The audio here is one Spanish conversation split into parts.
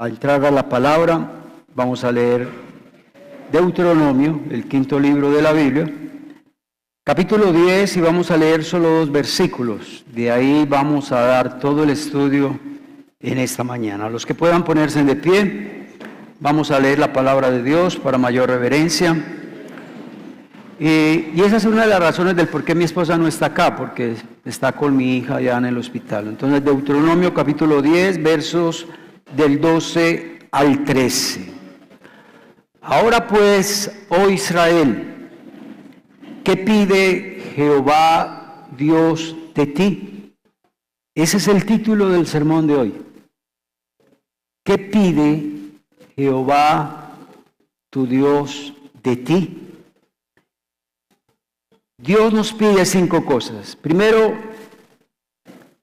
A entrar a la palabra, vamos a leer Deuteronomio, el quinto libro de la Biblia, capítulo 10, y vamos a leer solo 2 versículos. De ahí vamos a dar todo el estudio en esta mañana. Los que puedan ponerse de pie, vamos a leer la palabra de Dios para mayor reverencia. Y esa es una de las razones del por qué mi esposa no está acá, porque está con mi hija ya en el hospital. Entonces, Deuteronomio capítulo 10, versos del 12 al 13. Ahora pues, oh Israel, ¿qué pide Jehová Dios de ti? Ese es el título del sermón de hoy. ¿Qué pide Jehová tu Dios de ti? Dios nos pide 5 cosas. Primero,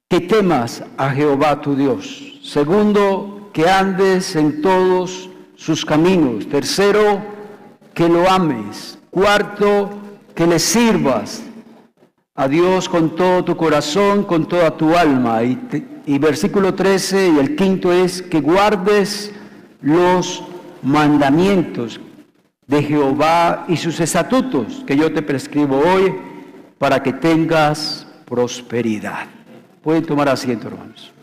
que temas a Jehová tu Dios. Segundo, que andes en todos sus caminos. Tercero, que lo ames. Cuarto, que le sirvas a Dios con todo tu corazón, con toda tu alma. Y versículo 13, y el quinto es que guardes los mandamientos de Jehová y sus estatutos que yo te prescribo hoy para que tengas prosperidad. Pueden tomar asiento, hermanos.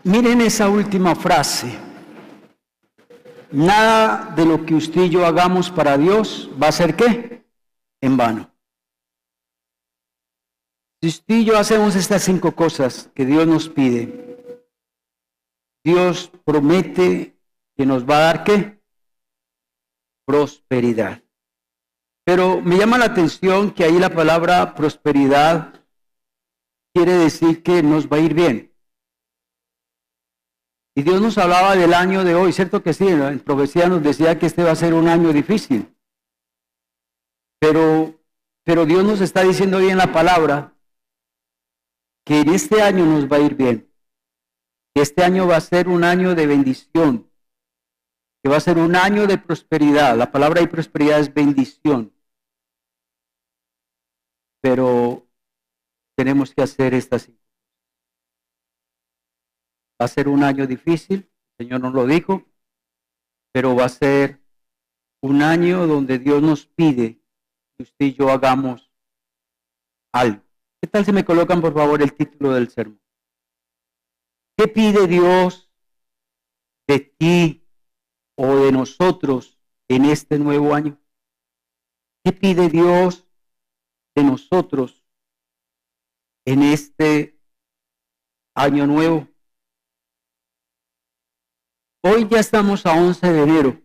Miren esa última frase. Nada de lo que usted y yo hagamos para Dios va a ser ¿qué? En vano. Si usted y yo hacemos estas 5 cosas que Dios nos pide, Dios promete que nos va a dar ¿qué? Prosperidad. Pero me llama la atención que ahí la palabra prosperidad quiere decir que nos va a ir bien. Y Dios nos hablaba del año de hoy, ¿cierto que sí? En profecía nos decía que este va a ser un año difícil. Pero Dios nos está diciendo hoy en la palabra que en este año nos va a ir bien. Que este año va a ser un año de bendición. Que va a ser un año de prosperidad. La palabra de prosperidad es bendición. Pero tenemos que hacer estas 5 cosas. Va a ser un año difícil, el Señor nos lo dijo, pero va a ser un año donde Dios nos pide que usted y yo hagamos algo. ¿Qué tal si me colocan por favor el título del sermón? ¿Qué pide Dios de ti o de nosotros en este nuevo año? ¿Qué pide Dios de nosotros en este año nuevo? Hoy ya estamos a 11 de enero.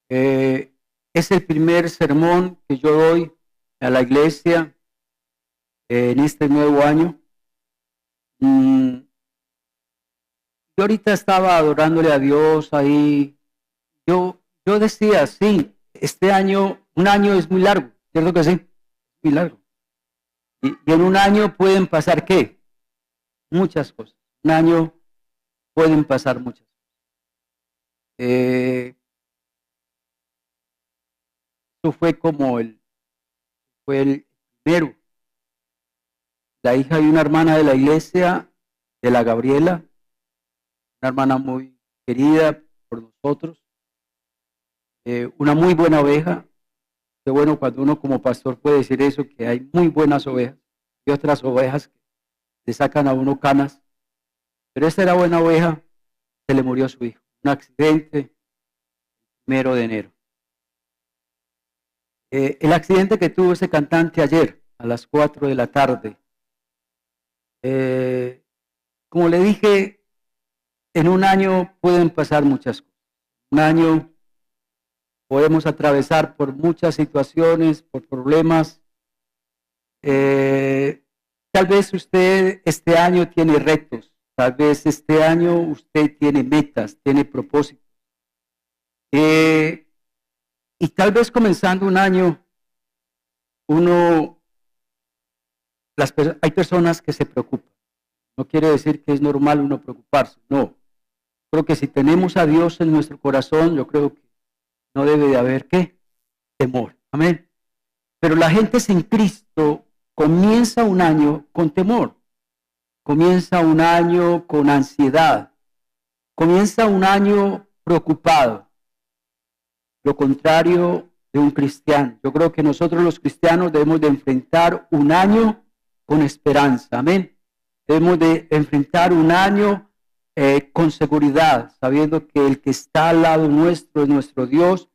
Es el primer sermón que yo doy a la iglesia en este nuevo año. Yo ahorita estaba adorándole a Dios ahí. Yo decía, sí, este año, un año es muy largo, ¿cierto que sí? Muy largo. Y en un año pueden pasar ¿qué? Muchas cosas. Un año pueden pasar muchas cosas. Eso fue como el primero. La hija de una hermana de la iglesia, de la Gabriela, una hermana muy querida por nosotros, una muy buena oveja. Qué bueno cuando uno como pastor puede decir eso, que hay muy buenas ovejas y otras ovejas que le sacan a uno canas, pero esta era buena oveja, se le murió su hijo, un accidente, 1 de enero. El accidente que tuvo ese cantante ayer a las 4 de la tarde, como le dije, en un año pueden pasar muchas cosas. Un año podemos atravesar por muchas situaciones, por problemas. Tal vez usted este año tiene retos, tal vez este año usted tiene metas, tiene propósitos. Y tal vez comenzando un año, hay personas que se preocupan. No quiere decir que es normal uno preocuparse, no. Creo que si tenemos a Dios en nuestro corazón, yo creo que no debe de haber, ¿qué? Temor. Amén. Pero la gente sin Cristo comienza un año con temor, comienza un año con ansiedad, comienza un año preocupado. Lo contrario de un cristiano. Yo creo que nosotros los cristianos debemos de enfrentar un año con esperanza. Amén. Debemos de enfrentar un año con seguridad, sabiendo que el que está al lado nuestro es nuestro Dios,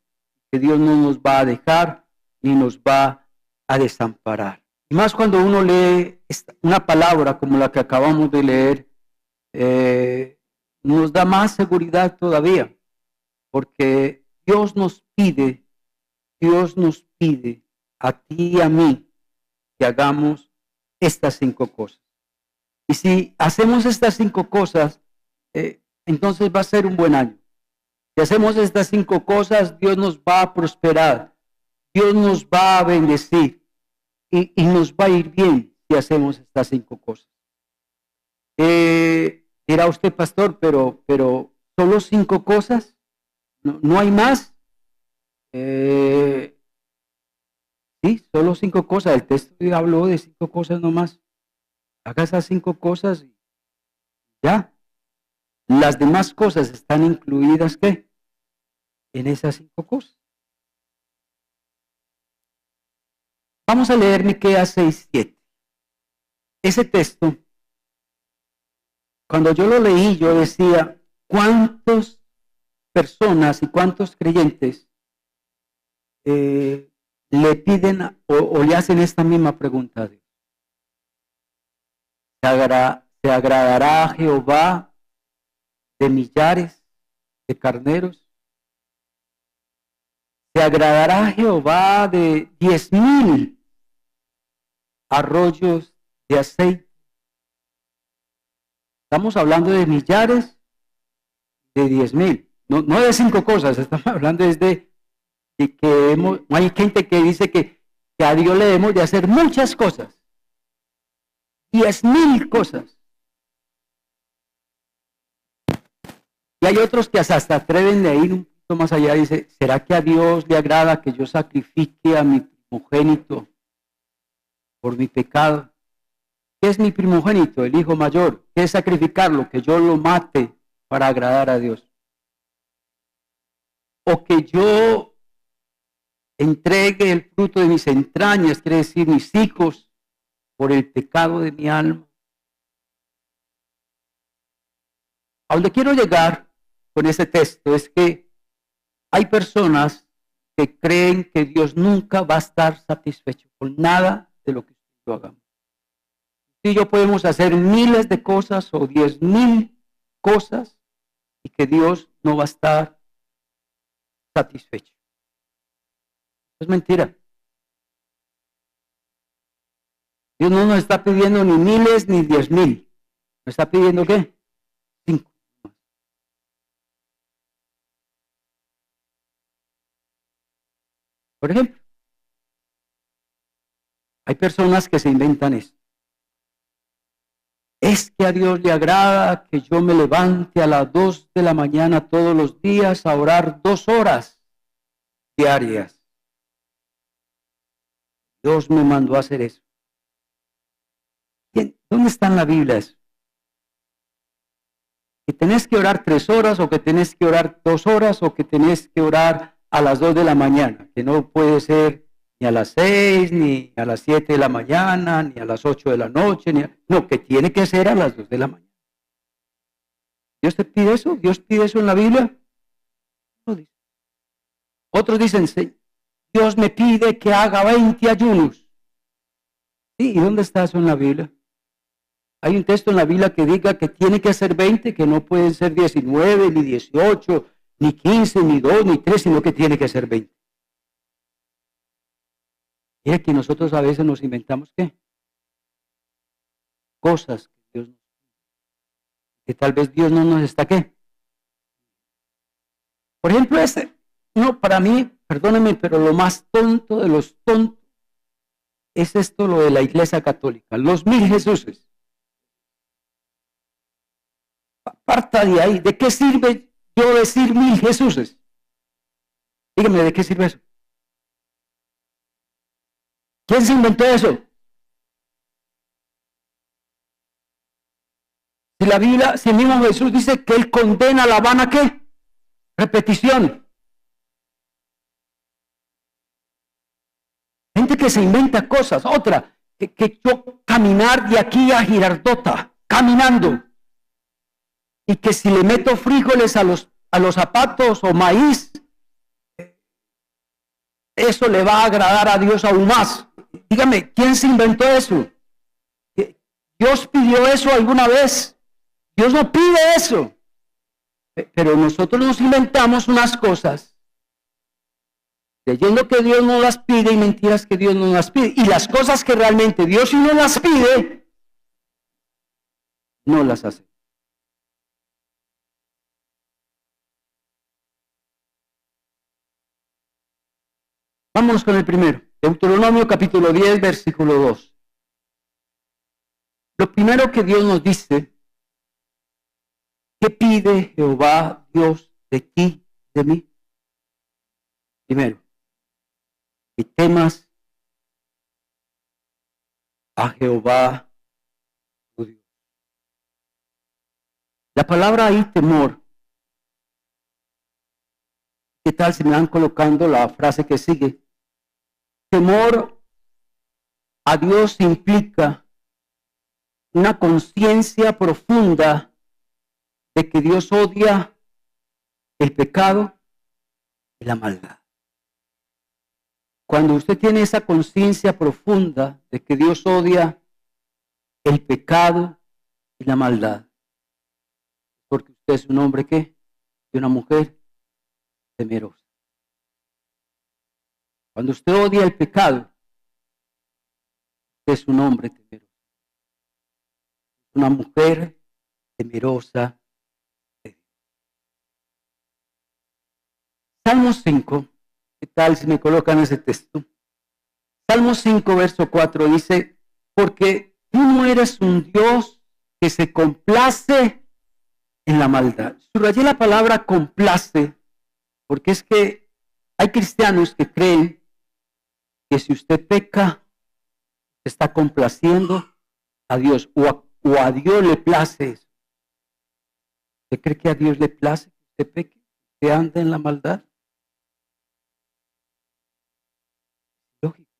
que Dios no nos va a dejar ni nos va a desamparar. Y más cuando uno lee una palabra como la que acabamos de leer, nos da más seguridad todavía, porque Dios nos pide a ti y a mí que hagamos estas 5 cosas. Y si hacemos estas 5 cosas, entonces va a ser un buen año. Si hacemos estas 5 cosas, Dios nos va a prosperar, Dios nos va a bendecir y nos va a ir bien si hacemos estas 5 cosas. Dirá usted, pastor, pero solo 5 cosas, no hay más. Sí, solo 5 cosas. El texto habló de 5 cosas nomás. Haga esas 5 cosas y ya. Las demás cosas están incluidas, ¿qué? En esas 5 cosas. Vamos a leer Miqueas 6:7. Ese texto, cuando yo lo leí, yo decía, ¿cuántas personas y cuántos creyentes le piden o le hacen esta misma pregunta a Dios? ¿Se agradará a Jehová de millares de carneros? ¿Se agradará a Jehová de 10,000 arroyos de aceite? Estamos hablando de millares, de 10,000. No de 5 cosas, estamos hablando de que hay gente que dice que a Dios le debemos de hacer muchas cosas. 10,000 cosas. Y hay otros que hasta atreven de ir un poquito más allá. Dice, ¿será que a Dios le agrada que yo sacrifique a mi primogénito por mi pecado? ¿Qué es mi primogénito? El hijo mayor. ¿Qué es sacrificarlo? Que yo lo mate para agradar a Dios. O que yo entregue el fruto de mis entrañas, quiere decir mis hijos, por el pecado de mi alma. A donde quiero llegar con ese texto es que hay personas que creen que Dios nunca va a estar satisfecho con nada de lo que yo hagamos. Si yo podemos hacer miles de cosas o 10,000 cosas y que Dios no va a estar satisfecho. Es mentira. Dios no nos está pidiendo ni miles ni 10,000. ¿Nos está pidiendo qué? 5. Por ejemplo, hay personas que se inventan esto. Es que a Dios le agrada que yo me levante a las 2 de la mañana todos los días a orar 2 horas diarias. Dios me mandó a hacer eso. ¿Dónde está en la Biblia eso? Que tenés que orar 3 horas o que tenés que orar 2 horas o que tenés que orar a las 2 de la mañana, que no puede ser ni a las 6, ni a las 7 de la mañana, ni a las 8 de la noche, no, que tiene que ser a las 2 de la mañana. ¿Dios te pide eso? ¿Dios pide eso en la Biblia? No dice. Otros dicen, sí, Dios me pide que haga 20 ayunos. ¿Sí? ¿Y dónde está eso en la Biblia? Hay un texto en la Biblia que diga que tiene que ser 20, que no pueden ser 19, ni 18, ni 15, ni 2, ni 3, sino que tiene que ser 20. Y es que nosotros a veces nos inventamos ¿qué? Cosas que Dios nos pide. Que tal vez Dios no nos está ¿qué? Por ejemplo, para mí, perdónenme, pero lo más tonto de los tontos es esto, lo de la Iglesia Católica, los 1000 Jesuses. Aparta de ahí. ¿De qué sirve yo decir 1000 Jesuses? Dígame, ¿de qué sirve eso? ¿Quién se inventó eso? la Biblia, si el mismo Jesús dice que Él condena la vana, ¿qué? Repetición. Gente que se inventa cosas. Otra, que yo caminar de aquí a Girardota, caminando. Y que si le meto frijoles a los zapatos o maíz, eso le va a agradar a Dios aún más. Dígame, ¿quién se inventó eso? ¿Dios pidió eso alguna vez? Dios no pide eso. Pero nosotros nos inventamos unas cosas, creyendo que Dios no las pide y mentiras que Dios no las pide. Y las cosas que realmente Dios sí no las pide, no las hace. Vámonos con el primero. Deuteronomio capítulo 10, versículo 2. Lo primero que Dios nos dice, ¿qué pide Jehová Dios de ti, de mí? Primero, que temas a Jehová tu Dios. La palabra ahí, temor. ¿Qué tal si me van colocando la frase que sigue? Temor a Dios implica una conciencia profunda de que Dios odia el pecado y la maldad. Cuando usted tiene esa conciencia profunda de que Dios odia el pecado y la maldad, porque usted es un hombre ¿qué? Y una mujer temerosa. Cuando usted odia el pecado, usted es un hombre temeroso. Una mujer temerosa de Dios. Salmo 5, ¿qué tal si me colocan ese texto? Salmo 5, verso 4 dice, porque tú no eres un Dios que se complace en la maldad. Subrayé la palabra complace, porque es que hay cristianos que creen que si usted peca, está complaciendo a Dios, o a Dios le place eso. ¿Usted cree que a Dios le place que usted peque, que ande en la maldad? Lógico.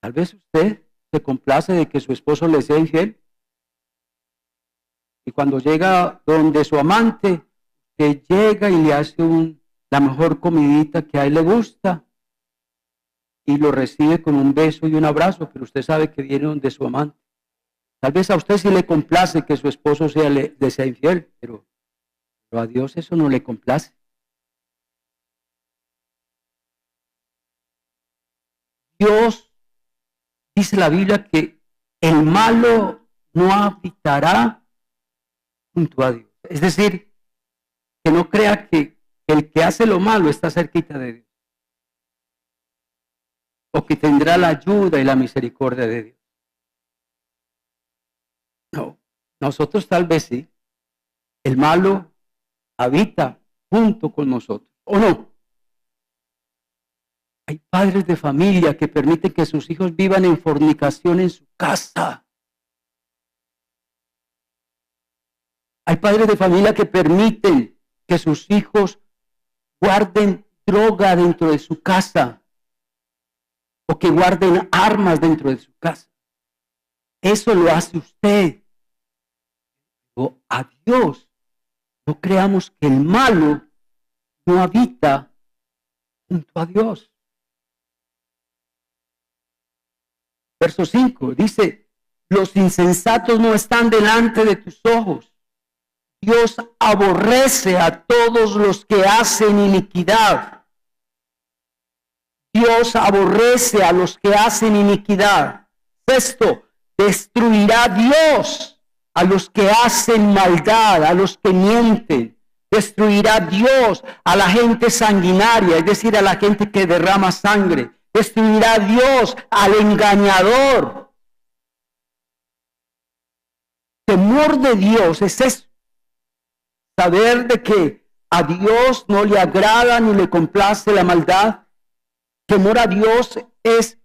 Tal vez usted se complace de que su esposo le sea infiel, y cuando llega donde su amante, que llega y le hace la mejor comidita que a él le gusta, y lo recibe con un beso y un abrazo, pero usted sabe que viene donde su amante. Tal vez a usted sí le complace que su esposo le sea infiel, pero a Dios eso no le complace. Dios, dice la Biblia, que el malo no habitará junto a Dios. Es decir, que no crea que el que hace lo malo está cerquita de Dios, o que tendrá la ayuda y la misericordia de Dios. No, nosotros tal vez sí. El malo habita junto con nosotros, ¿o no? Hay padres de familia que permiten que sus hijos vivan en fornicación en su casa. Hay padres de familia que permiten que sus hijos guarden droga dentro de su casa, o que guarden armas dentro de su casa. Eso lo hace usted. O a Dios, no creamos que el malo no habita junto a Dios. Verso 5 dice, los insensatos no están delante de tus ojos. Dios aborrece a todos los que hacen iniquidad. Dios aborrece a los que hacen iniquidad. Sexto, destruirá Dios a los que hacen maldad, a los que mienten. Destruirá Dios a la gente sanguinaria, es decir, a la gente que derrama sangre. Destruirá Dios al engañador. Temor de Dios es eso. Saber de que a Dios no le agrada ni le complace la maldad. Temor a Dios es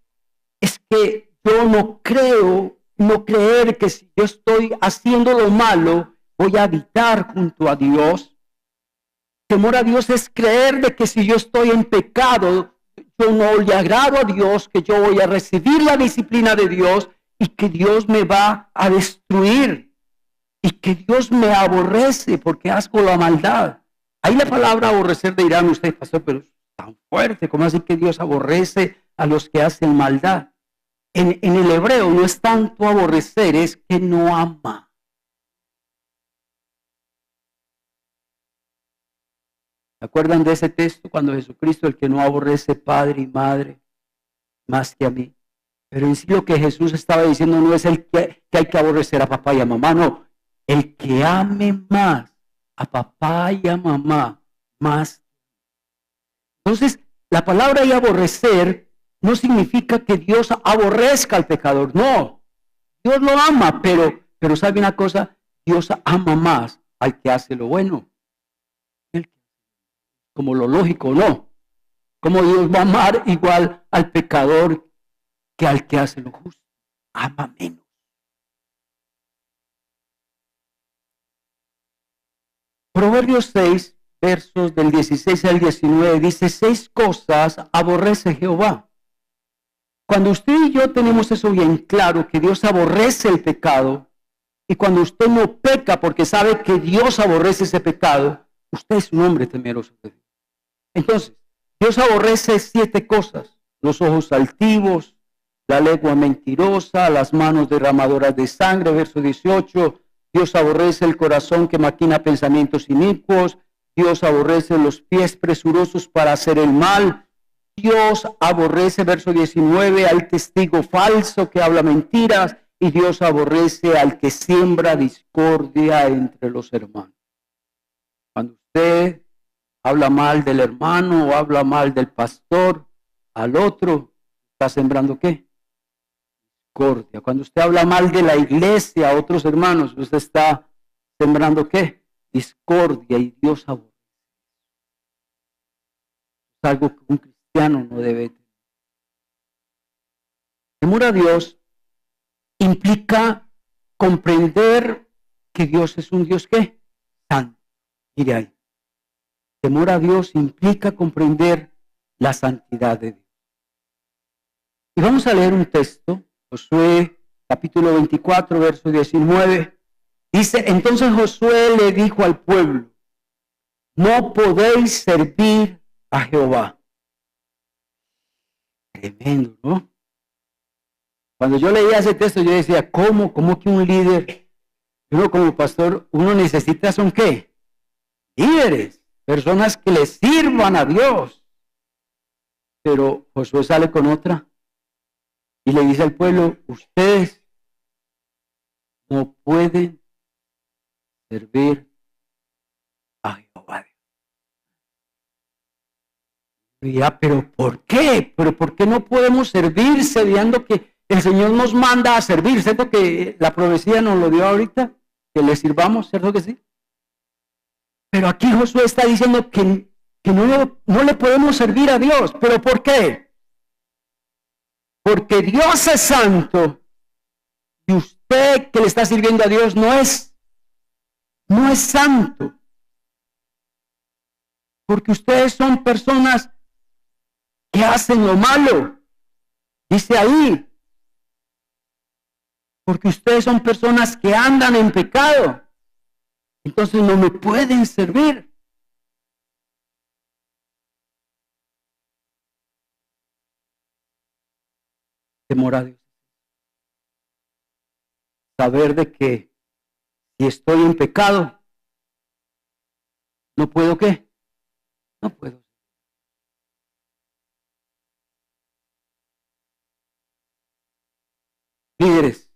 que yo no creo no creer que si yo estoy haciendo lo malo, voy a habitar junto a Dios. Temor a Dios es creer de que si yo estoy en pecado, yo no le agrado a Dios, que yo voy a recibir la disciplina de Dios y que Dios me va a destruir y que Dios me aborrece porque hago la maldad. Ahí la palabra aborrecer de dirán usted, pastor, pero es tan fuerte, ¿cómo así que Dios aborrece a los que hacen maldad? En el hebreo no es tanto aborrecer, es que no ama. ¿Se acuerdan de ese texto cuando Jesucristo, el que no aborrece padre y madre más que a mí? Pero en sí lo que Jesús estaba diciendo no es el que hay que aborrecer a papá y a mamá, no. El que ame más a papá y a mamá más. Entonces, la palabra y aborrecer no significa que Dios aborrezca al pecador, no. Dios lo ama, pero ¿sabe una cosa? Dios ama más al que hace lo bueno. Como lo lógico, no. Como Dios va a amar igual al pecador que al que hace lo justo. Ama menos. Proverbios 6, versos del 16 al 19, dice, 6 cosas aborrece Jehová. Cuando usted y yo tenemos eso bien claro, que Dios aborrece el pecado, y cuando usted no peca porque sabe que Dios aborrece ese pecado, usted es un hombre temeroso de Dios. Entonces, Dios aborrece 7 cosas: los ojos altivos, la lengua mentirosa, las manos derramadoras de sangre, verso 18. Dios aborrece el corazón que maquina pensamientos inicuos. Dios aborrece los pies presurosos para hacer el mal. Dios aborrece, verso 19, al testigo falso que habla mentiras. Y Dios aborrece al que siembra discordia entre los hermanos. Cuando usted habla mal del hermano o habla mal del pastor al otro, ¿está sembrando qué? Discordia. Cuando usted habla mal de la iglesia a otros hermanos, usted está sembrando qué? Discordia, y Dios aborrece. Es algo que un cristiano no debe tener. Temor a Dios implica comprender que Dios es un Dios ¿qué? Santo. Mire ahí. Temor a Dios implica comprender la santidad de Dios. Y vamos a leer un texto, Josué capítulo 24, verso 19. Dice, entonces Josué le dijo al pueblo, no podéis servir a Jehová. Tremendo, ¿no? Cuando yo leía ese texto, yo decía, ¿cómo que un líder, uno como pastor, uno necesita, ¿son qué? Líderes, personas que le sirvan a Dios. Pero Josué sale con otra y le dice al pueblo, ustedes no pueden servir a Jehová. Y ya, pero ¿por qué? ¿Pero por qué no podemos servir sabiendo que el Señor nos manda a servir? ¿Cierto que la profecía nos lo dio ahorita? Que le sirvamos, ¿cierto que sí? Pero aquí Josué está diciendo que no le podemos servir a Dios. ¿Pero por qué? Porque Dios es santo y usted que le está sirviendo a Dios no es santo. Porque ustedes son personas que hacen lo malo. Dice ahí. Porque ustedes son personas que andan en pecado. Entonces no me pueden servir. Temor a Dios. Saber de que si estoy en pecado, no puedo ¿qué? No puedo. Líderes.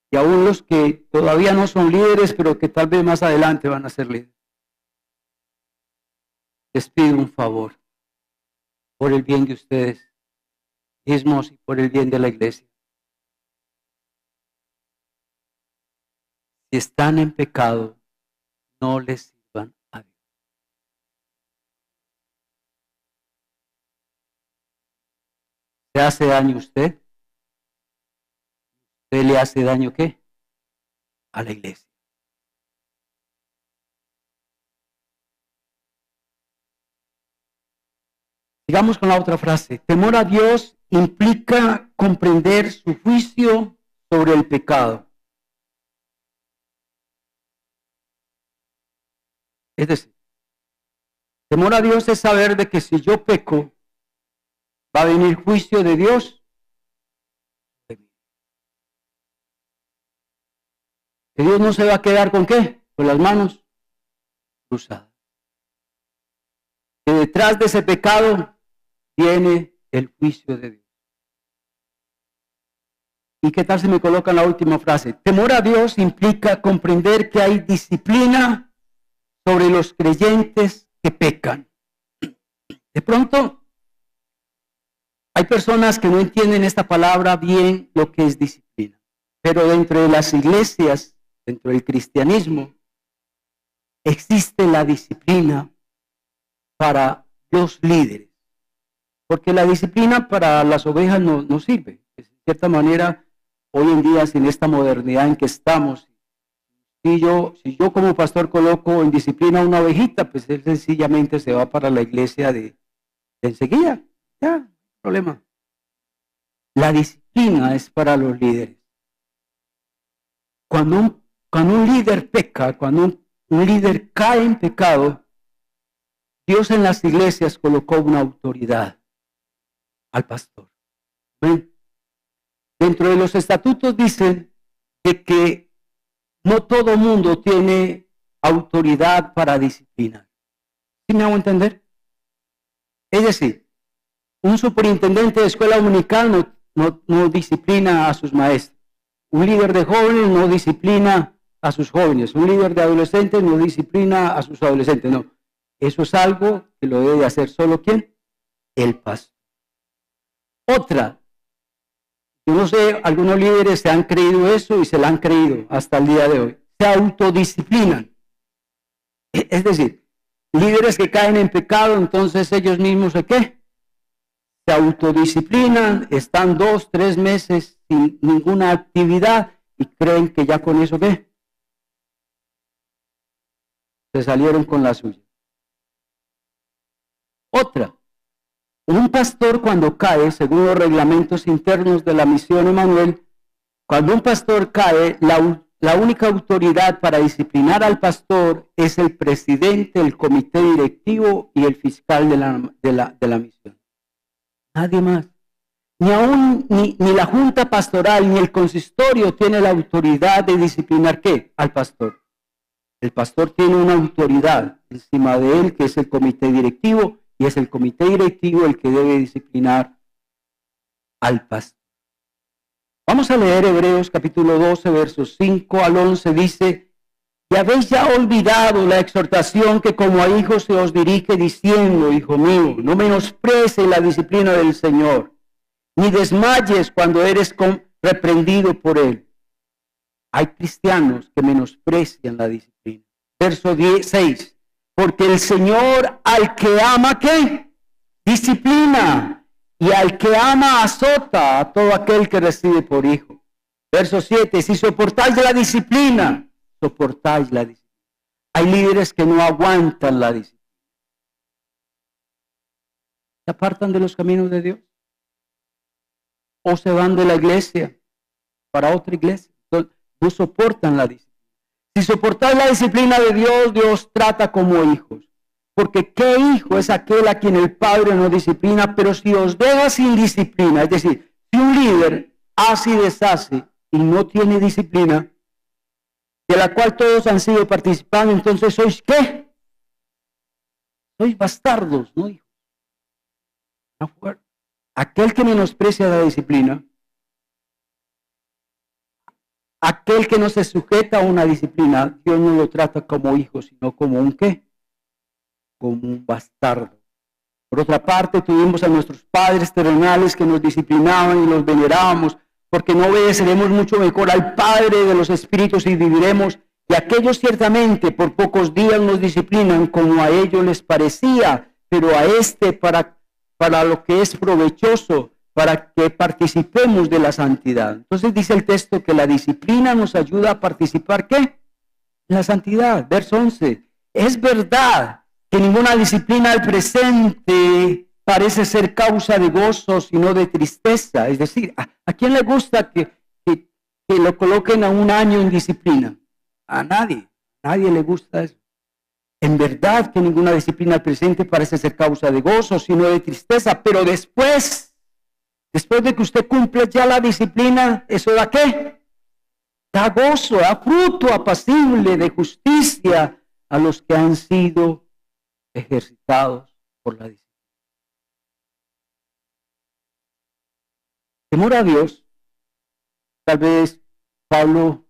Y aún los que todavía no son líderes, pero que tal vez más adelante van a ser líderes. Les pido un favor por el bien de ustedes mismos y por el bien de la iglesia. Si están en pecado, no les sirvan a Dios. ¿Se hace daño usted? usted le hace daño, ¿qué? A la iglesia. Sigamos con la otra frase. Temor a Dios implica comprender su juicio sobre el pecado. Es decir, temor a Dios es saber de que si yo peco, va a venir juicio de Dios. Que Dios no se va a quedar con ¿qué? Con las manos cruzadas. Que detrás de ese pecado viene el juicio de Dios. ¿Y qué tal si me colocan la última frase? Temor a Dios implica comprender que hay disciplina sobre los creyentes que pecan. De pronto, hay personas que no entienden esta palabra bien lo que es disciplina. Pero dentro de las iglesias, dentro del cristianismo, existe la disciplina para los líderes. Porque la disciplina para las ovejas no sirve. De cierta manera, hoy en día, sin esta modernidad en que estamos, si yo como pastor coloco en disciplina a una ovejita, pues él sencillamente se va para la iglesia de enseguida. Ya, no hay problema. La disciplina es para los líderes. Cuando un líder peca, cuando un líder cae en pecado, Dios en las iglesias colocó una autoridad al pastor. ¿Ven? Dentro de los estatutos dicen de que no todo mundo tiene autoridad para disciplinar. ¿Sí me hago entender? Es decir, un superintendente de escuela dominical no disciplina a sus maestros. Un líder de jóvenes no disciplina a sus jóvenes. Un líder de adolescentes no disciplina a sus adolescentes. No, eso es algo que lo debe hacer solo ¿quién? El pastor. Otra, yo no sé, algunos líderes se han creído eso y se la han creído hasta el día de hoy. Se autodisciplinan. Es decir, líderes que caen en pecado, entonces ellos mismos ¿qué? Se autodisciplinan, están 2, 3 meses sin ninguna actividad y creen que ya con eso ¿qué? Se salieron con la suya. Otra, un pastor cuando cae, según los reglamentos internos de la misión Emanuel, cuando un pastor cae, la única autoridad para disciplinar al pastor es el presidente, el comité directivo y el fiscal de la misión. Nadie más. Ni la junta pastoral ni el consistorio tiene la autoridad de disciplinar ¿qué? Al pastor. El pastor tiene una autoridad encima de él que es el comité directivo y es el comité directivo el que debe disciplinar al pastor. Vamos a leer Hebreos capítulo 12, versos 5 al 11, dice, y habéis ya olvidado la exhortación que como a hijos se os dirige diciendo, hijo mío, no menosprecies la disciplina del Señor, ni desmayes cuando eres reprendido por él. Hay cristianos que menosprecian la disciplina. Verso 6, porque el Señor al que ama, ¿qué? Disciplina. Y al que ama azota a todo aquel que recibe por hijo. Verso 7, si soportáis la disciplina, soportáis la disciplina. Hay líderes que no aguantan la disciplina. ¿Se apartan de los caminos de Dios? ¿O se van de la iglesia para otra iglesia? Entonces, no soportan la disciplina. Si soportáis la disciplina de Dios, Dios trata como hijos. Porque ¿qué hijo es aquel a quien el padre no disciplina? Pero si os deja sin disciplina, es decir, si un líder hace y deshace y no tiene disciplina, de la cual todos han sido participando, entonces sois ¿qué? Sois bastardos, ¿no, hijo? Aquel que menosprecia la disciplina, aquel que no se sujeta a una disciplina, Dios no lo trata como hijo, sino como un ¿qué? Como un bastardo. Por otra parte, tuvimos a nuestros padres terrenales que nos disciplinaban y los venerábamos, porque no obedeceremos mucho mejor al Padre de los Espíritus y viviremos, y aquellos ciertamente por pocos días nos disciplinan como a ellos les parecía, pero a este para lo que es provechoso, para que participemos de la santidad. Entonces dice el texto que la disciplina nos ayuda a participar, ¿qué? En la santidad. Verso 11. Es verdad que ninguna disciplina al presente parece ser causa de gozo, sino de tristeza. Es decir, ¿a quién le gusta que lo coloquen a un año en disciplina? A nadie. A nadie le gusta eso. En verdad que ninguna disciplina al presente parece ser causa de gozo, sino de tristeza. Pero después de que usted cumple ya la disciplina, ¿eso da qué? Da gozo, da fruto apacible de justicia a los que han sido ejercitados por la disciplina. Temor a Dios, tal vez Pablo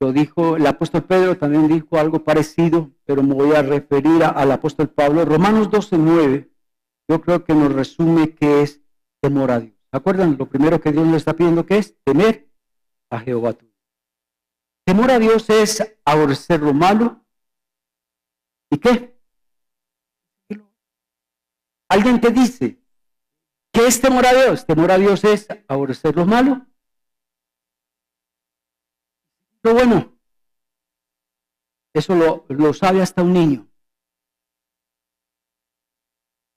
lo dijo, el apóstol Pedro también dijo algo parecido, pero me voy a referir al apóstol Pablo. Romanos 12:9, yo creo que nos resume qué es temor a Dios. ¿Se acuerdan? Lo primero que Dios nos está pidiendo, ¿qué es? Temer a Jehová tu Dios. Temor a Dios es aborrecer lo malo. ¿Y qué? Alguien te dice, ¿qué es temor a Dios? Temor a Dios es aborrecer lo malo. Pero bueno, eso lo sabe hasta un niño.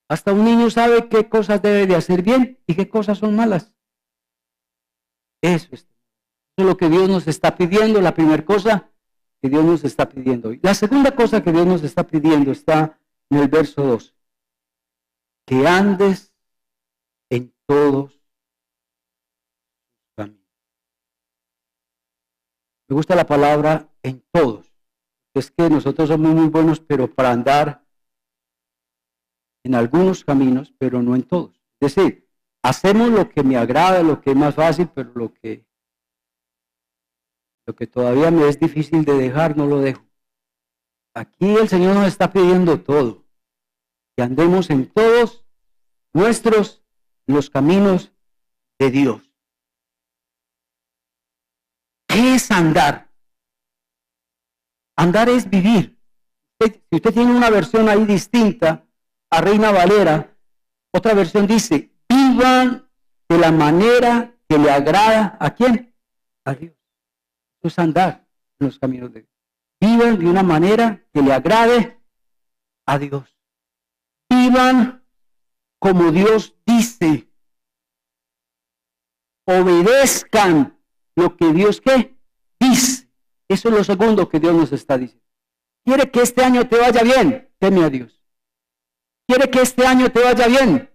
Hasta un niño sabe qué cosas debe de hacer bien y qué cosas son malas. Eso es lo que Dios nos está pidiendo, la primera cosa que Dios nos está pidiendo. La segunda cosa que Dios nos está pidiendo está en el verso 2. Que andes en todos los caminos. Me gusta la palabra en todos. Es que nosotros somos muy buenos, pero para andar en algunos caminos, pero no en todos. Es decir, hacemos lo que me agrada, lo que es más fácil, pero lo que todavía me es difícil de dejar, no lo dejo. Aquí el Señor nos está pidiendo todo. Que andemos en todos los caminos de Dios. ¿Qué es andar? Andar es vivir. Si usted tiene una versión ahí distinta a Reina Valera, otra versión dice, vivan de la manera que le agrada, ¿a quién? A Dios. Eso es andar en los caminos de Dios. Vivan de una manera que le agrade a Dios. Vivan como Dios dice. Obedezcan lo que Dios, ¿qué? Dice. Eso es lo segundo que Dios nos está diciendo. ¿Quiere que este año te vaya bien? Teme a Dios. ¿Quiere que este año te vaya bien?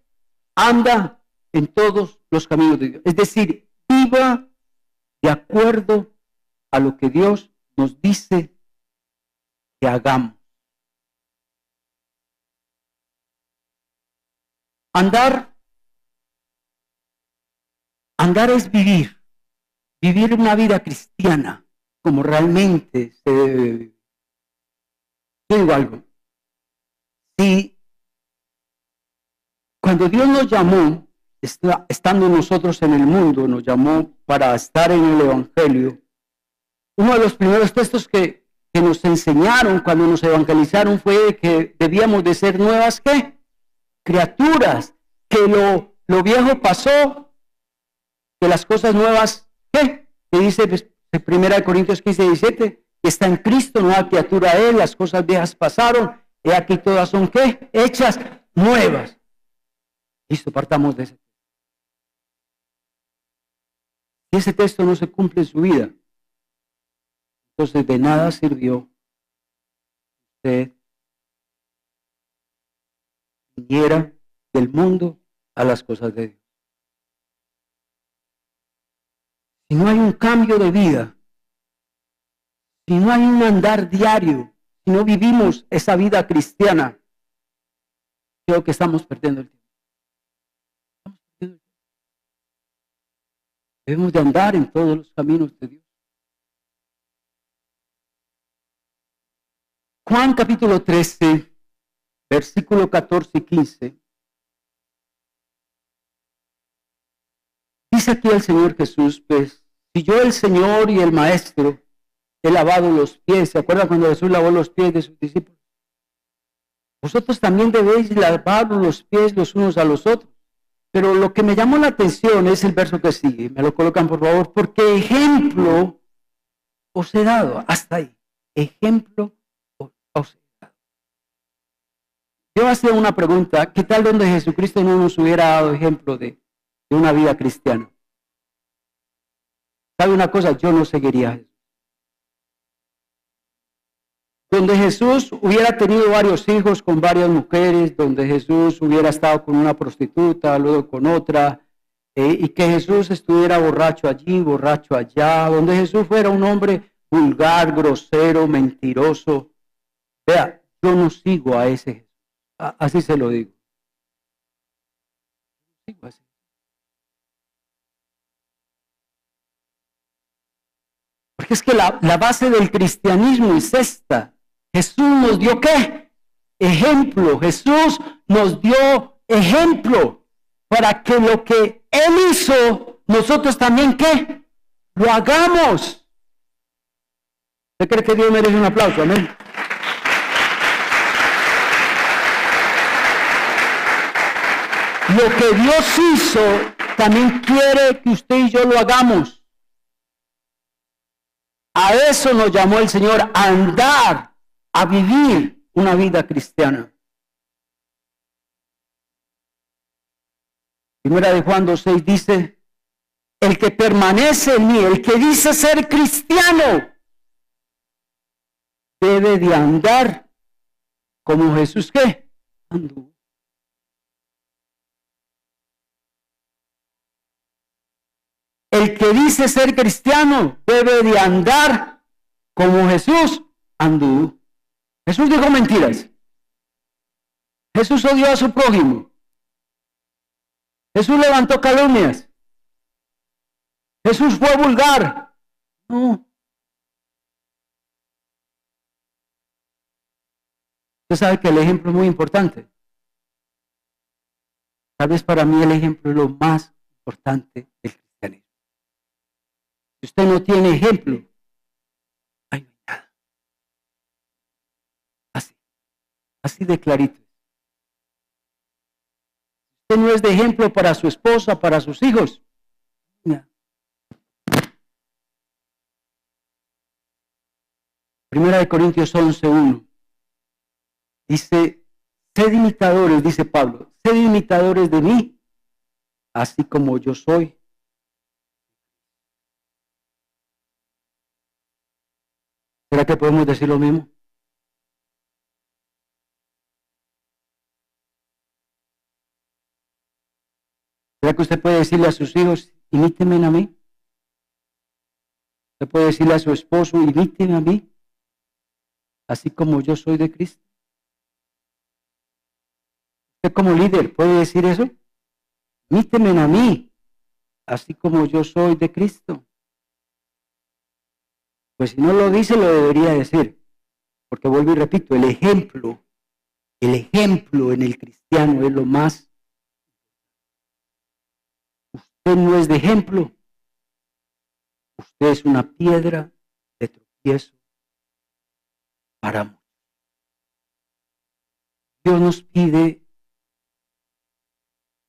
Anda en todos los caminos de Dios. Es decir, viva de acuerdo a lo que Dios nos dice que hagamos. Andar es vivir una vida cristiana como realmente se debe vivir. Yo digo algo, si cuando Dios nos llamó, estando nosotros en el mundo, nos llamó para estar en el Evangelio, uno de los primeros textos que nos enseñaron cuando nos evangelizaron fue que debíamos de ser nuevas, ¿qué? Criaturas, que lo viejo pasó, que las cosas nuevas, ¿qué? Que dice 1 Corintios 15:17, que está en Cristo, nueva criatura es, las cosas viejas pasaron, y aquí todas son, ¿qué? Hechas nuevas. Listo, partamos de ese texto. Si ese texto no se cumple en su vida, entonces de nada sirvió usted viniera del mundo a las cosas de Dios. Si no hay un cambio de vida, si no hay un andar diario, si no vivimos esa vida cristiana, creo que estamos perdiendo el tiempo. Debemos de andar en todos los caminos de Dios. Juan capítulo 13, versículo 14 y 15. Dice aquí el Señor Jesús, pues, si yo el Señor y el Maestro he lavado los pies, ¿se acuerdan cuando Jesús lavó los pies de sus discípulos? Vosotros también debéis lavar los pies los unos a los otros. Pero lo que me llamó la atención es el verso que sigue. Me lo colocan, por favor. Porque ejemplo os he dado. Hasta ahí. Ejemplo os he dado. Yo hacía una pregunta. ¿Qué tal donde Jesucristo no nos hubiera dado ejemplo de una vida cristiana? ¿Sabe una cosa? Yo no seguiría a Jesús. Donde Jesús hubiera tenido varios hijos con varias mujeres, donde Jesús hubiera estado con una prostituta, luego con otra, y que Jesús estuviera borracho allí, borracho allá, donde Jesús fuera un hombre vulgar, grosero, mentiroso. Vea, yo no sigo a ese Jesús. Así se lo digo. Sigo así. Porque es que la base del cristianismo es esta. Jesús nos dio ¿qué? Ejemplo. Jesús nos dio ejemplo para que lo que Él hizo, nosotros también ¿qué? Lo hagamos. ¿Usted cree que Dios merece un aplauso? Amén. Lo que Dios hizo, también quiere que usted y yo lo hagamos. A eso nos llamó el Señor, a andar, a vivir una vida cristiana. Primera de Juan 2:6 dice, el que permanece en mí, el que dice ser cristiano, debe de andar como Jesús, ¿qué? Anduvo. El que dice ser cristiano debe de andar como Jesús anduvo. Jesús dijo mentiras. Jesús odió a su prójimo. Jesús levantó calumnias. Jesús fue vulgar. No. Usted sabe que el ejemplo es muy importante. Tal vez para mí el ejemplo es lo más importante del cristianismo. Si usted no tiene ejemplo, ay, no hay nada. Así de clarito. Usted no es de ejemplo para su esposa, para sus hijos. Mira. Primera de Corintios 11:1. Dice, sed imitadores, dice Pablo, sed imitadores de mí, así como yo soy. ¿Será que podemos decir lo mismo? ¿Será que usted puede decirle a sus hijos, imítenme a mí? ¿Usted puede decirle a su esposo, imítenme a mí? Así como yo soy de Cristo. ¿Usted como líder puede decir eso? Imítenme a mí, así como yo soy de Cristo. Pues si no lo dice, lo debería decir. Porque vuelvo y repito, el ejemplo en el cristiano es lo más. Usted no es de ejemplo. Usted es una piedra de tropiezo para muchos. Dios nos pide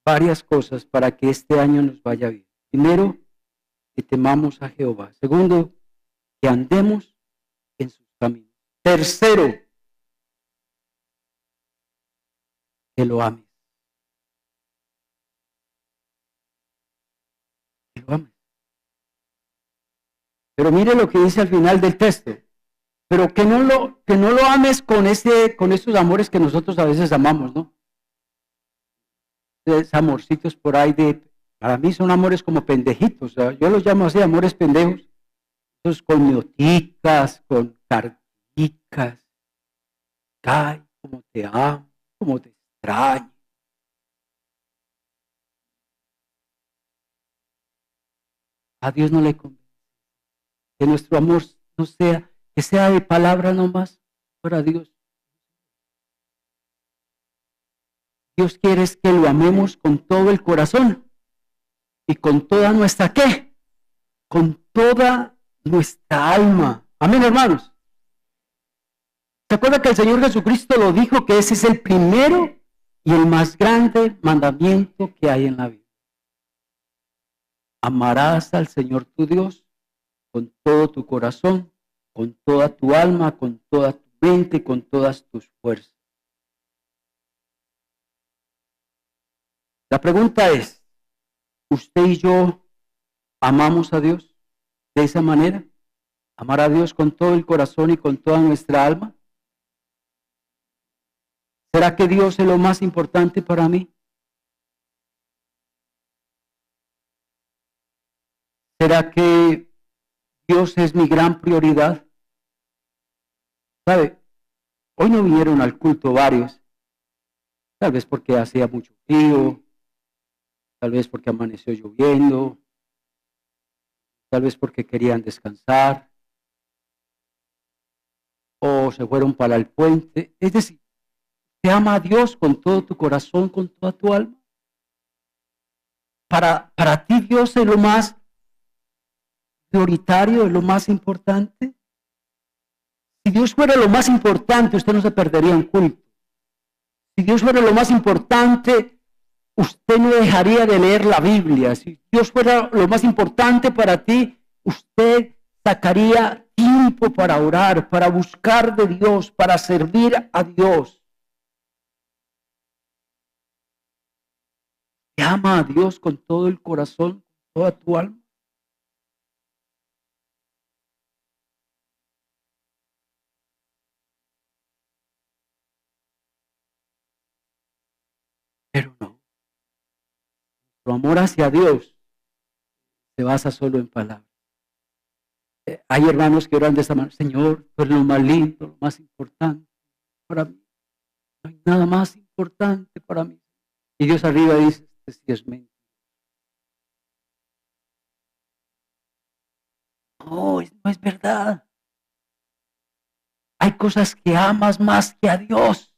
varias cosas para que este año nos vaya bien. Primero, que temamos a Jehová. Segundo, que andemos en sus caminos. Tercero, que lo ames. Que lo ames. Pero mire lo que dice al final del texto. Pero que no lo ames con esos amores que nosotros a veces amamos, ¿no? Esos amorcitos por ahí para mí son amores como pendejitos. Yo los llamo así, amores pendejos. Esos con mioticas, con carticas. Ay, como te amo, como te extraño. A Dios no le conviene que nuestro amor no sea, que sea de palabra nomás para Dios. Dios quiere que lo amemos con todo el corazón y con toda nuestra ¿qué? Con toda nuestra alma. Amén, hermanos. ¿Se acuerda que el Señor Jesucristo lo dijo que ese es el primero y el más grande mandamiento que hay en la vida. Amarás al Señor tu Dios con todo tu corazón, con toda tu alma, con toda tu mente, con todas tus fuerzas. La pregunta es, ¿usted y yo amamos a Dios de esa manera? ¿Amar a Dios con todo el corazón y con toda nuestra alma? ¿Será que Dios es lo más importante para mí? ¿Será que Dios es mi gran prioridad? ¿Sabe? Hoy no vinieron al culto varios, tal vez porque hacía mucho frío, tal vez porque amaneció lloviendo, tal vez porque querían descansar, o se fueron para el puente. Es decir, ¿te ama a Dios con todo tu corazón, con toda tu alma? Para ti Dios es lo más prioritario, es lo más importante. Si Dios fuera lo más importante, usted no se perdería un culto. Si Dios fuera lo más importante, usted no dejaría de leer la Biblia. Si Dios fuera lo más importante para ti, usted sacaría tiempo para orar, para buscar de Dios, para servir a Dios. ¿Te ama a Dios con todo el corazón, con toda tu alma? Pero no. Tu amor hacia Dios se basa solo en palabras. Hay hermanos que oran de esta manera: Señor, tú eres lo más lindo, lo más importante para mí. No hay nada más importante para mí. Y Dios arriba dice: este sí es mentira. No, no es verdad. Hay cosas que amas más que a Dios.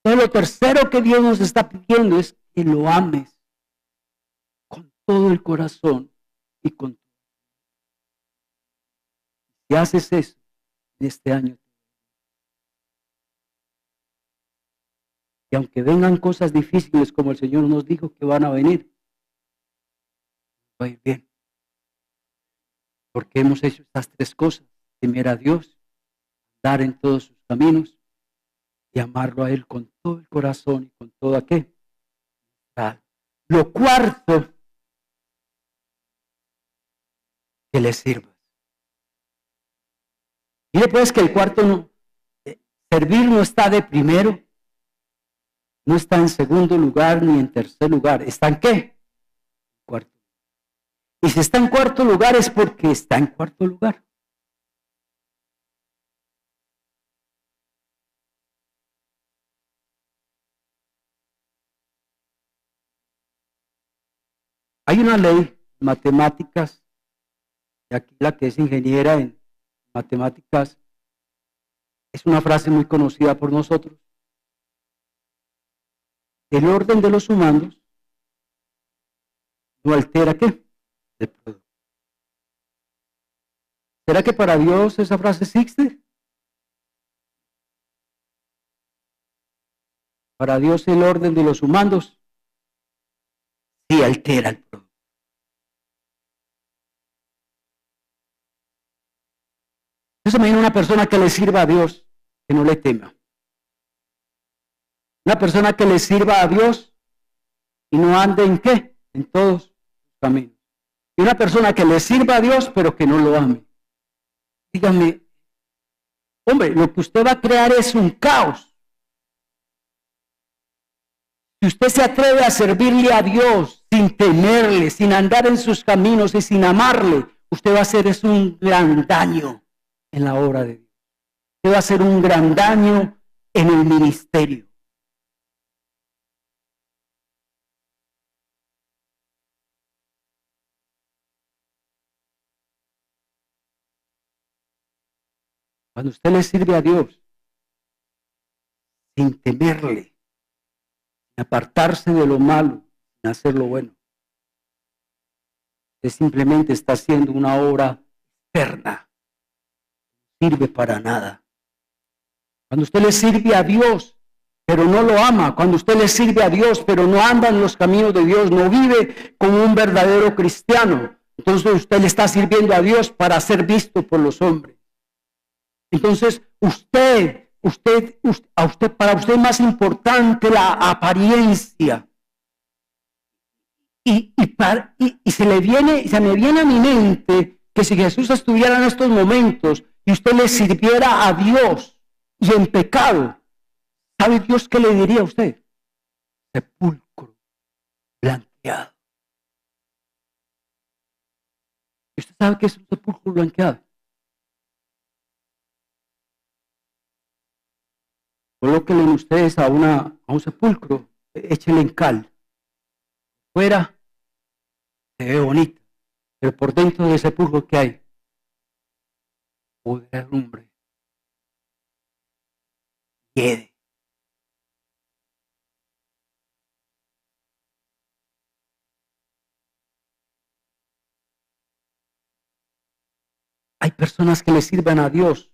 Entonces, lo tercero que Dios nos está pidiendo es que lo ames con todo el corazón y con todo. Si haces eso en este año, y aunque vengan cosas difíciles como el Señor nos dijo que van a venir, va a ir bien. Porque hemos hecho estas tres cosas: temer a Dios, andar en todos sus caminos y amarlo a Él con todo el corazón y con todo ¿qué? Lo cuarto, que le sirvas. Mire pues que el cuarto no, servir no está de primero, no está en segundo lugar ni en tercer lugar. ¿Está en qué? Cuarto. Y si está en cuarto lugar es porque está en cuarto lugar. Hay una ley, matemáticas, y aquí la que es ingeniera en matemáticas, es una frase muy conocida por nosotros. El orden de los sumandos no altera ¿qué? El producto. ¿Será que para Dios esa frase existe? Para Dios el orden de los sumandos sí altera el producto. Entonces me viene una persona que le sirva a Dios, que no le tema. Una persona que le sirva a Dios y no ande en qué, en todos sus caminos. Y una persona que le sirva a Dios pero que no lo ame. Dígame, hombre, lo que usted va a crear es un caos. Si usted se atreve a servirle a Dios sin temerle, sin andar en sus caminos y sin amarle, usted va a hacer es un gran daño en la obra de Dios. Usted va a hacer un gran daño en el ministerio. Cuando usted le sirve a Dios sin temerle, sin apartarse de lo malo, sin hacer lo bueno, usted simplemente está haciendo una obra externa, no sirve para nada. Cuando usted le sirve a Dios pero no lo ama, cuando usted le sirve a Dios, pero no anda en los caminos de Dios, no vive como un verdadero cristiano, entonces usted le está sirviendo a Dios para ser visto por los hombres. Entonces para usted es más importante la apariencia. Y se me viene a mi mente que si Jesús estuviera en estos momentos y usted le sirviera a Dios y en pecado, ¿sabe Dios qué le diría a usted? Sepulcro blanqueado. ¿Y usted sabe qué es un sepulcro blanqueado? Colóquenle ustedes a un sepulcro, échenle en cal. Fuera se ve bonito, pero por dentro del sepulcro, ¿qué hay? Podredumbre. Hiede. Hay personas que le sirven a Dios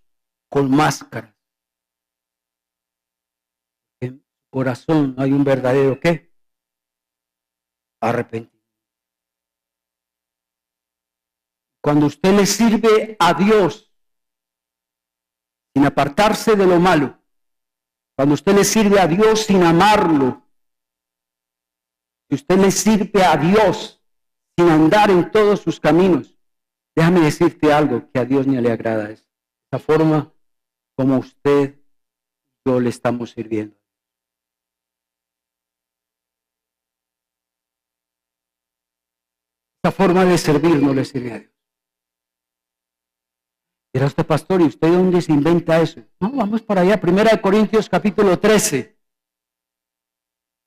con máscaras. En su corazón hay un verdadero ¿qué? Arrepentimiento. Cuando usted le sirve a Dios sin apartarse de lo malo, cuando usted le sirve a Dios sin amarlo, si usted le sirve a Dios sin andar en todos sus caminos, déjame decirte algo que a Dios ni le agrada. Es esa forma como usted y yo le estamos sirviendo. Esa forma de servir no le sirve a Dios. Era usted pastor, ¿y usted dónde se inventa eso? No, vamos para allá, 1 Corintios capítulo 13.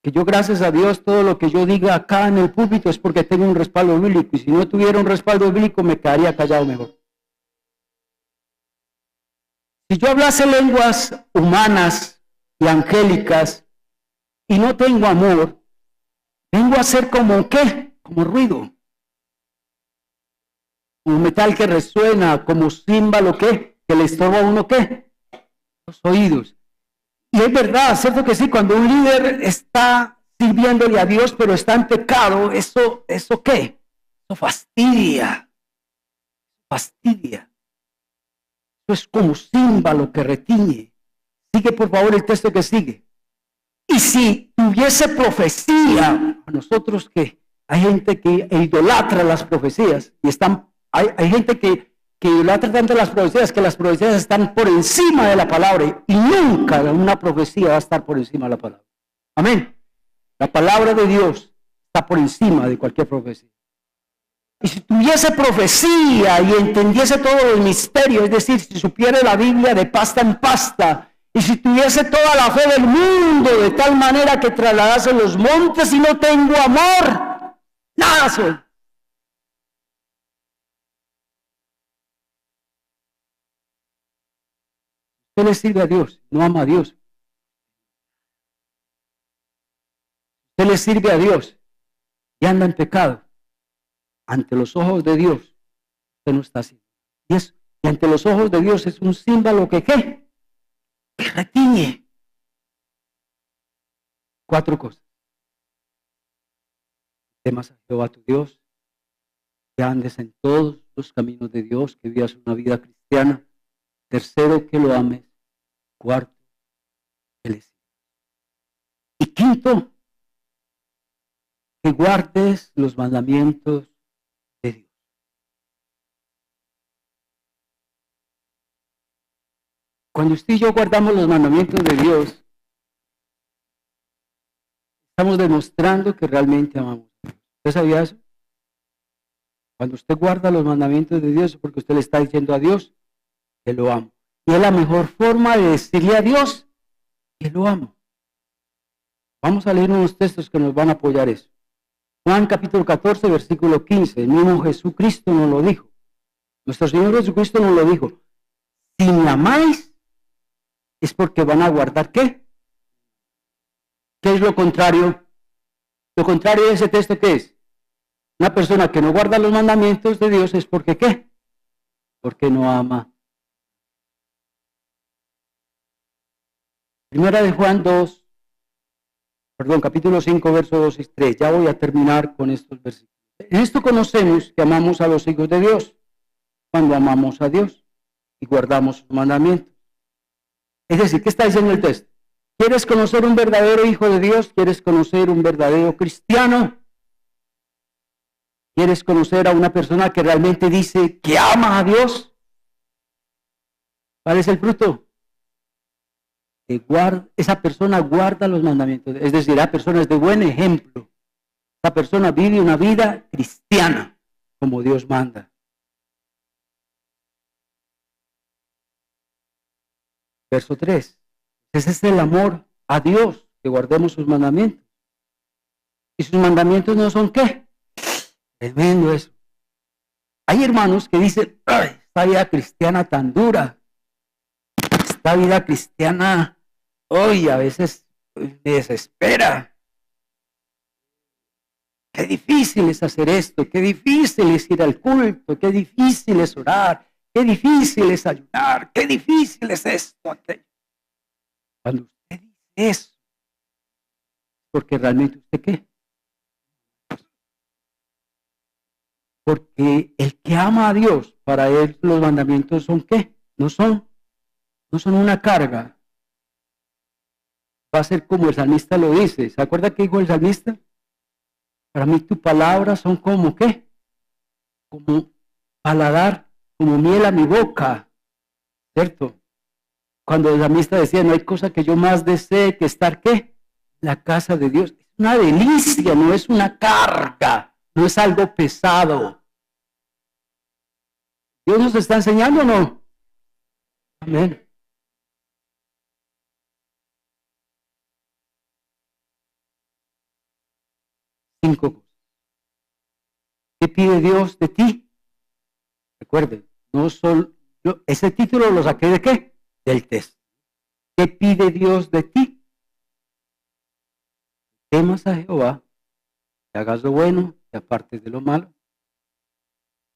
Que yo, gracias a Dios, todo lo que yo diga acá en el púlpito es porque tengo un respaldo bíblico, y si no tuviera un respaldo bíblico me quedaría callado mejor. Si yo hablase lenguas humanas y angélicas y no tengo amor, vengo a ser como ¿qué? Como ruido. Como metal que resuena, como címbalo ¿qué? Que le estorba a uno ¿qué? Los oídos. Y es verdad, cierto que sí, cuando un líder está sirviéndole a Dios, pero está en pecado, ¿eso qué? Eso fastidia. Fastidia. Eso es como címbalo que retiñe. Sigue por favor el texto que sigue. Y si tuviese profecía, a nosotros que hay gente que idolatra las profecías y hay gente que idolatra tanto las profecías que las profecías están por encima de la palabra y nunca una profecía va a estar por encima de la palabra. Amén. La palabra de Dios está por encima de cualquier profecía. Y si tuviese profecía y entendiese todo el misterio, es decir, si supiera la Biblia de pasta en pasta, y si tuviese toda la fe del mundo de tal manera que trasladase los montes y no tengo amor, nada soy. Usted le sirve a Dios, no ama a Dios. Usted le sirve a Dios y anda en pecado. Ante los ojos de Dios, usted no está así. Y ante los ojos de Dios es un símbolo que ¿qué? Que retiñe. 4 cosas. Temas a Jehová tu Dios, que andes en todos los caminos de Dios, que vivas una vida cristiana. Tercero, que lo ames. Cuarto, que le sirvas. Y quinto, que guardes los mandamientos de Dios. Cuando usted y yo guardamos los mandamientos de Dios, estamos demostrando que realmente amamos a Dios. ¿Usted sabía eso? Cuando usted guarda los mandamientos de Dios es porque usted le está diciendo a Dios que lo amo. Y es la mejor forma de decirle a Dios que lo amo. Vamos a leer unos textos que nos van a apoyar eso. Juan capítulo 14, versículo 15. El mismo Jesucristo nos lo dijo. Nuestro Señor Jesucristo nos lo dijo. Si me amáis, es porque van a guardar ¿qué? ¿Qué es lo contrario? Lo contrario de ese texto, ¿qué es? Una persona que no guarda los mandamientos de Dios es porque ¿qué? Porque no ama. Primera de Juan 2, capítulo 5, versos 2 y 3. Ya voy a terminar con estos versículos. En esto conocemos que amamos a los hijos de Dios, cuando amamos a Dios y guardamos sus mandamientos. Es decir, ¿qué está diciendo el texto? ¿Quieres conocer un verdadero hijo de Dios? ¿Quieres conocer un verdadero cristiano? ¿Quieres conocer a una persona que realmente dice que ama a Dios? ¿Cuál es el fruto? Esa persona guarda los mandamientos. Es decir, la persona es de buen ejemplo. Esa persona vive una vida cristiana, como Dios manda. Verso 3. Ese es el amor a Dios, que guardemos sus mandamientos. ¿Y sus mandamientos no son qué? Tremendo eso. Hay hermanos que dicen, ¡ay, esta vida cristiana tan dura! Esta vida cristiana, hoy a veces me desespera. Qué difícil es hacer esto, qué difícil es ir al culto, qué difícil es orar, qué difícil es ayunar, qué difícil es esto, aquello. Cuando usted dice eso, porque realmente usted qué? Porque el que ama a Dios, para él los mandamientos son qué? No son una carga. Va a ser como el salmista lo dice. ¿Se acuerda qué dijo el salmista? Para mí tus palabras son como qué? Como paladar, como miel a mi boca. ¿Cierto? Cuando el salmista decía, no hay cosa que yo más desee que estar ¿qué? En la casa de Dios. Es una delicia, no es una carga, no es algo pesado. ¿Dios nos está enseñando o no? Amén. Cinco cosas. ¿Qué pide Dios de ti? Recuerden, no solo, ese título lo saqué de qué? Del texto. ¿Qué pide Dios de ti? Temas a Jehová, que hagas lo bueno, que apartes de lo malo,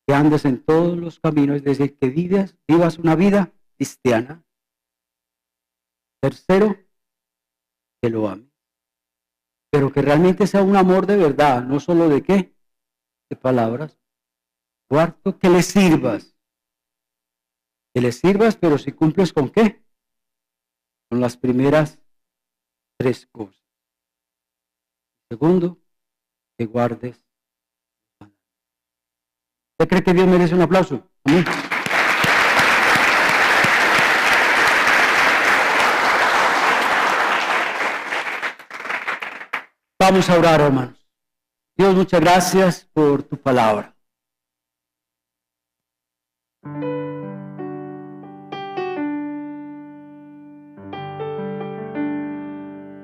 que andes en todos los caminos, es decir, que vivas una vida cristiana. Tercero, que lo ames, pero que realmente sea un amor de verdad, no solo de qué, de palabras. Cuarto, que le sirvas, pero si cumples con qué, con las primeras tres cosas. Segundo, que guardes. ¿Usted cree que Dios merece un aplauso? Amén. Vamos a orar, hermanos. Dios, muchas gracias por tu palabra.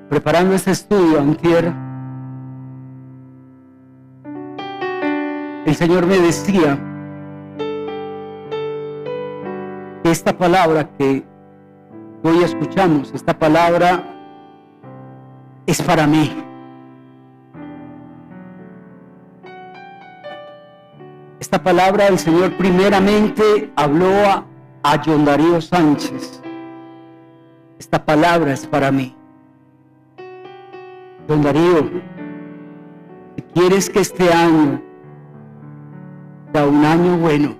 Preparando este estudio antier, el Señor me decía que esta palabra que hoy escuchamos, esta palabra es para mí. Esta palabra el Señor primeramente habló a John Darío Sánchez. Esta palabra es para mí. Don Darío, si quieres que este año sea un año bueno,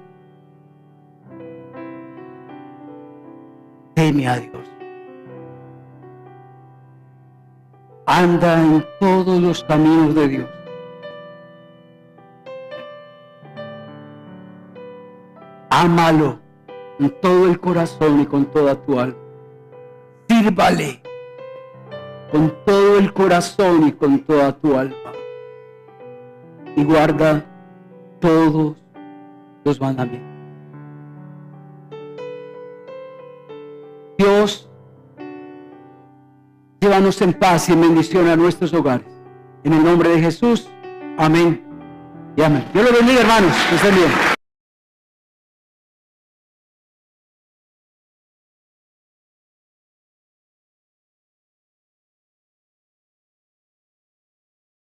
teme a Dios. Anda en todos los caminos de Dios. Ámalo con todo el corazón y con toda tu alma. Sírvale con todo el corazón y con toda tu alma. Y guarda todos los mandamientos. Dios, llévanos en paz y en bendición a nuestros hogares. En el nombre de Jesús, amén y amén. Dios los bendiga, hermanos. Que estén bien.